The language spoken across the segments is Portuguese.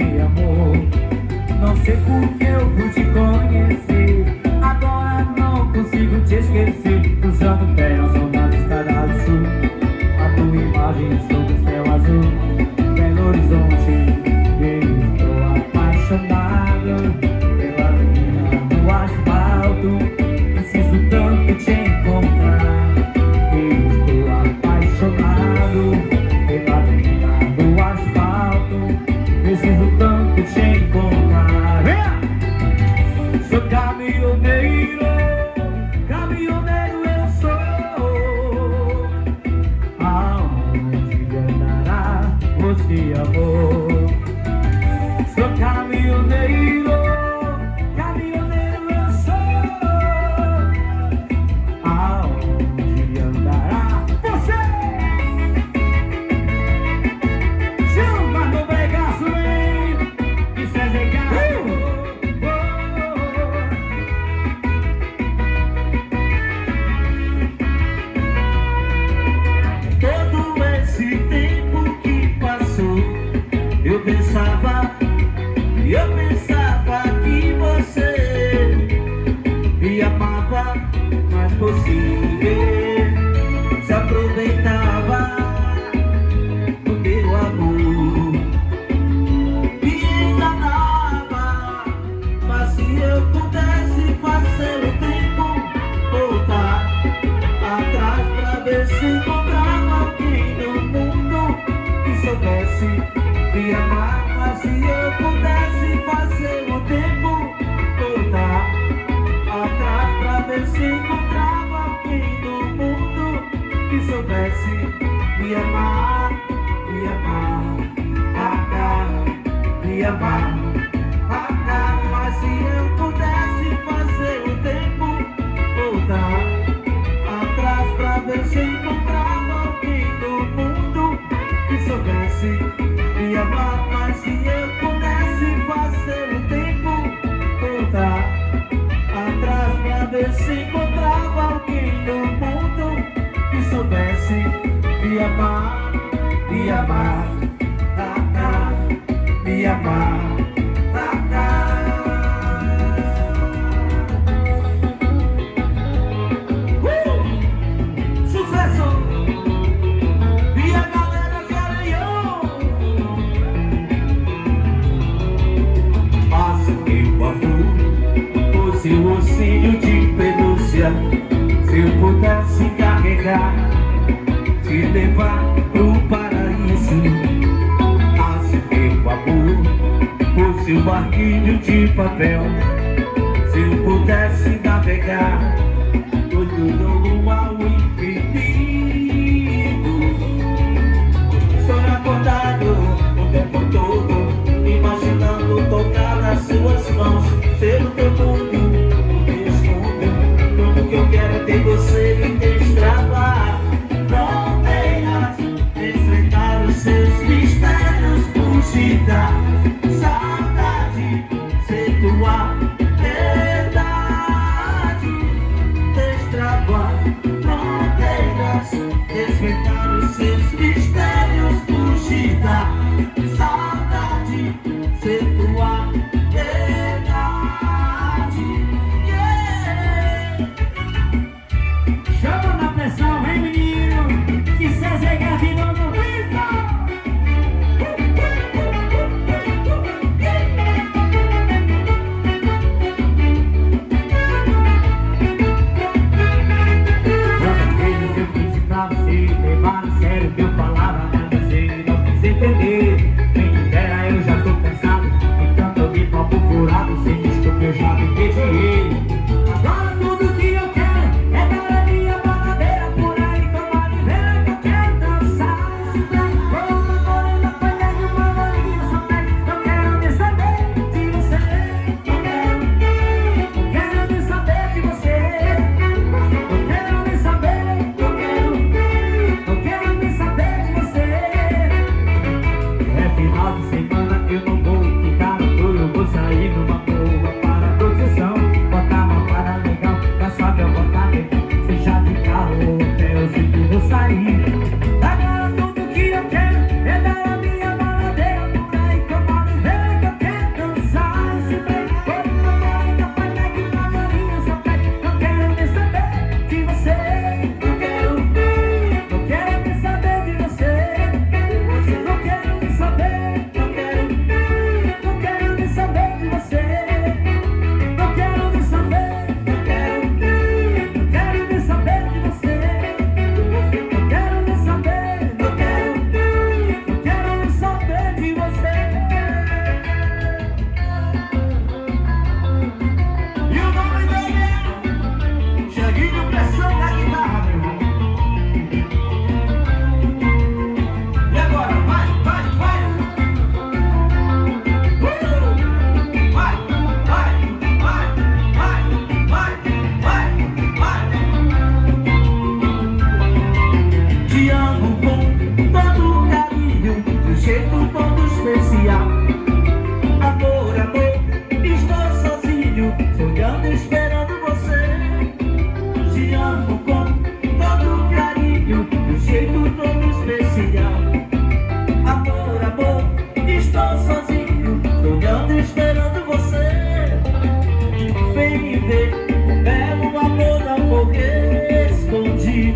você, amor. Não sei por que eu vou te conhecer. Agora não consigo te esquecer. Cruzando pernas na estrada do sul. A tua imagem sobre o céu azul. Belo Horizonte, eu estou apaixonado pela menina do asfalto. Preciso tanto te encontrar. Eu estou apaixonado pela menina do asfalto. Preciso tanto te encontrar. Sou caminhoneiro, caminhoneiro eu sou. Aonde andará você, amor? Sou caminhoneiro, caminhoneiro eu sou. Aonde andará você? Chama no bregaço, hein? Isso é Gato. Todo esse tempo que passou, eu pensava que você me amava, mas você se aproveitava do meu amor, me enganava. Mas se eu pudesse fazer o tempo voltar atrás pra ver se encontrava alguém no mundo que soubesse me amar. Mas se eu pudesse fazer o tempo voltar atrás pra ver se encontrava alguém no mundo que soubesse me amar, me amar, me amar, mas se eu pudesse fazer o tempo voltar atrás pra ver se encontrava alguém no mundo que soubesse me amar. Mas se eu pudesse fazer o tempo voltar atrás pra ver se encontrava alguém no mundo que soubesse me amar, me amar, me amar. Sucesso! E a galera de Areião! Faça o meu amor, o seu ossinho de pelúcia. Se eu pudesse carregar, te levar pro paraíso. Faça o meu amor, o seu barquinho de papel. Se eu pudesse navegar todo rumo ao infinito. Sonho acordado o tempo todo, imaginando tocar nas suas mãos, ser o teu mundo, o teu escudo. Tudo que eu quero é ter você e destravar fronteiras, enfrentar os seus mistérios, fugir da saudade, ser tua verdade, destravar fronteiras, enfrentar os seus mistérios, fugir da saudade, ser tua verdade. Yeah. Chama na pressão, vem menino, que César Gato no Vila. Levar a sério que eu falava, mas você não quis entender. Quem me dera, eu já tô cansado de tanto ouvir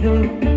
do